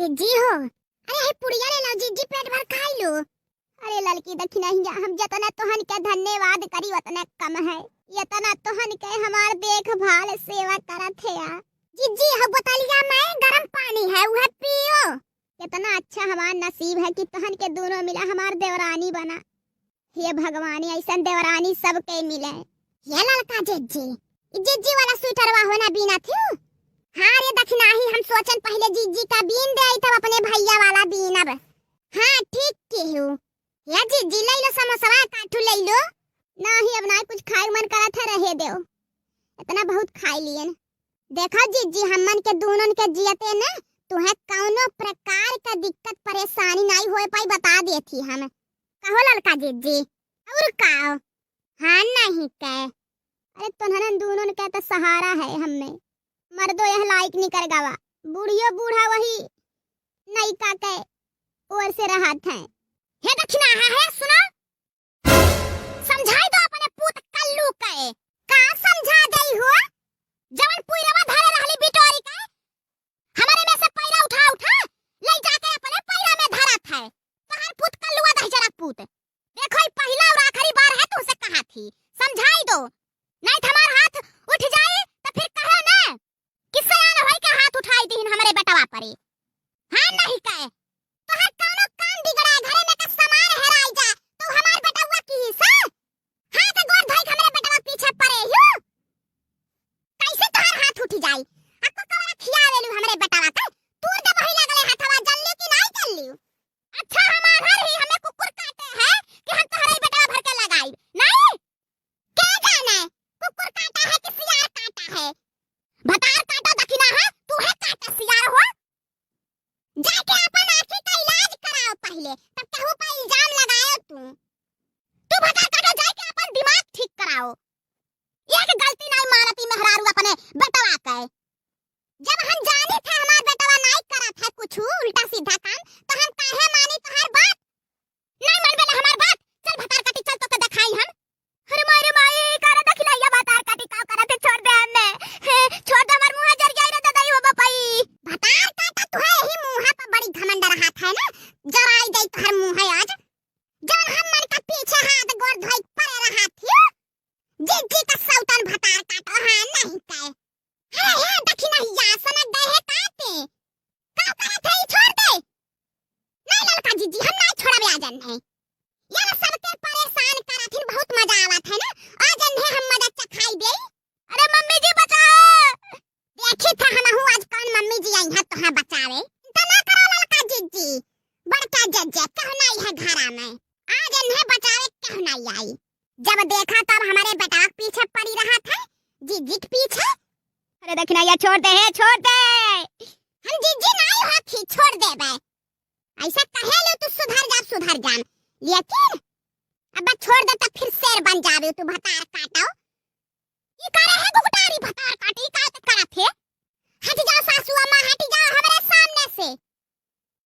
जी हो। अरे हे पुड़िया ले लो जी पेट भर खाई लो। अरे लड़की दखिना हिया हम जतना तोहन के धन्यवाद करी उतना कम है। इतना तोहन के हमार देखभाल सेवा करत है यार। जी हम बता लिया मैं गरम पानी है वह पियो। कितना अच्छा हमार नसीब है कि तोहन के दोनों मिला हमार देवरानी बना। हे भगवान ऐसा देवरानी सबके मिले। ये लड़का जिज्जी वाला स्वेटर वाला होना बीना थी। हाँ रे दखिना ही हम सोचन पहले जीजी का बीन दे तब अपने भैया वाला बीन अब। हाँ ठीक केहू। या जीजी ले लो समोसा काटू ले लो। नहीं अब ना कुछ खाए मन करा था रहे दो। इतना बहुत खाई लिए। देखो जीजी हमन के दोनों के जियते ना तुम्हें कौनो प्रकार का दिक्कत परेशानी नहीं होए पाई बता दी थी हम। कहो लड़का जीजी और काओ। हाँ नहीं कह। अरे तुम्हारे दोनों का तो सहारा है हमें। मर्दो यह लाइक नहीं कर गावा। बूढ़ियो बूढ़ा वही नहीं का के और से रहत है। हे दक्षिणा है सुनो। समझाई दो अपने पुत कल्लू के। का समझा गई हो? जवन पुइरवा धरे रहली बिटोरी के हमारे में से पैरा उठा ले जाके अपने पैरा में धरत है। तहर पुत कल्लुआ दह जरा पुत। देखो पहला और आखिरी बार है तुमसे कहा थी समझाई दो नहीं हमार हाथ उठ जाए तो फिर कहे ना किससे आने होई के हाथ उठाई दीन हमारे बेटवा परे। हां नहीं कहे तो हर कोनो काम बिगड़ा घरे में का सामान हेराई जा तो हमार बेटवा की हिस्सा। हां तो गोर धोई हमारे बेटवा पीछे पड़े हो। कैसे तोहर हाथ उठ जाई? अको कवरा खियावेलु हमारे बेटवा के तू दे वही लगले हाथवा जल्ली की नहीं जल्ली। अच्छा हमार हर ही हमें कुकुर काटे हैं कि हम तोहरे बेटवा भर के लगाई नहीं। क्या जाने कुकुर काटा है कि सियार काटा है? भतार काटा दखिना है तू है काटा सियार हो। जाके अपन आंखी का इलाज कराओ पहले तब कहू पर इल्जाम लगाओ तू भतार काटा जाके अपन दिमाग ठीक कराओ। एक गलती नहीं मानती मेहरारू अपने बेटवा के। जब हम जानी थे हमार बेटवा नहीं करत है कुछ उल्टा सीधा काम तो हम काहे मानी तोहर बात? नहीं मनबे ना हमार बात। चल भतार काटी चल तो के दिखाई हम। अरे मारे माई करे दखिना या भतार काटी का करत है छोड़ दे हमने। छोड़ दे हमार मुंह जर जाई रे दादाई हो बापाई। भतार काटा तू है ही मुंह पर बड़ी घमंड रहा था ना। जराई दे तोहर मुंह है आज। जब हम मन का पीछे हाथ गोर धोई पड़े रहा थी। जीजी का सौतन भतार काटा हां नहीं कहे। हे दखिना या समझ दे है काटे। का करत है छोड़ दे। नहीं लड़का जीजी हम नहीं छोड़बे आजन है। यार सबके परेशान करथिन बहुत मजा आवत है ना। आजन है हम मजा चखाई दे। अरे मम्मी जी बचाओ। देखी था हम हूं आज कौन मम्मी जी आई है तोहा बचावे। तो ना करो लड़का जीजी। बड़का जज्जे कहो नहीं है घरा में। आजन है बचावे कहो नहीं आई। जब देखा तब हमारे बेटा पीछे पड़ी रहा था। जीजी के पीछे। अरे देखना या छोड़ दे है छोड़ दे। हम जीजी नहीं होती छोड़ दे बे। ऐसा कहे लो तू सुधर जा लेकिन अब छोड़ दे तो फिर शेर बन जावे तू भतार काटो। ये करे है गुगटारी भतार काटी का करत है। हट जाओ सासू अम्मा हट जाओ हमारे सामने से।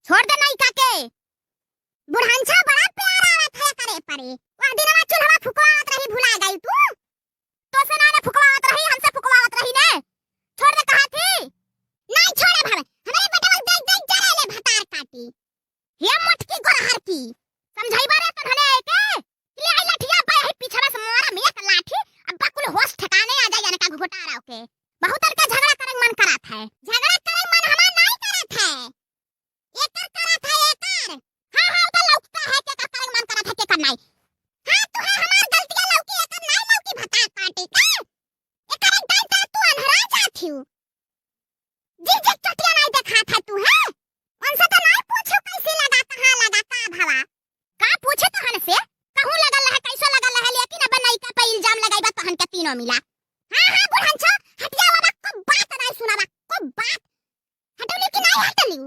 छोड़ दे नहीं काके। बुढ़ांचा बड़ा प्यार आवत है करे परे। वह दिनवा चूल्हा फुकवावत रही भुला गई तू। तो से ना फुकवावत रही हमसे फुकवावत रही ने। छोड़ दे कहा थी। नहीं छोड़े भावे हमारे बेटा देख जरा ले भतार काटी। ये मटकी गोरहर की समझाई बारे तो हने के ले आई लाठिया पे है पीछे से मोरा में एक लाठी अब बकुल होश ठिकाने आ जाए का घोटारा के। बहुत का झगड़ा करे मन करत है। झगड़ा करे मन हमार नहीं करत है। एकर करत है एकर। हां तो लौकता है के करे मन करत है के कर नहीं। हां तो है हमार गलतियां लौकी एकर नहीं लौकी भता काटी का। एकर डंटा तू अनहरा जाथियो। जी चटिया नहीं देखा था तू है। उनसे तो नहीं पूछो कैसे लगा कहां लगा का भवा। का पूछे तो हन से कहूं लगल है कैसे लगल है लेकिन अब नहीं का पे इल्जाम लगाइबा तहन के तीनों मिला। हां बुढ़ांचा हट जा बाबा को बात नहीं सुनाबा को बात। हटली कि नहीं हटली।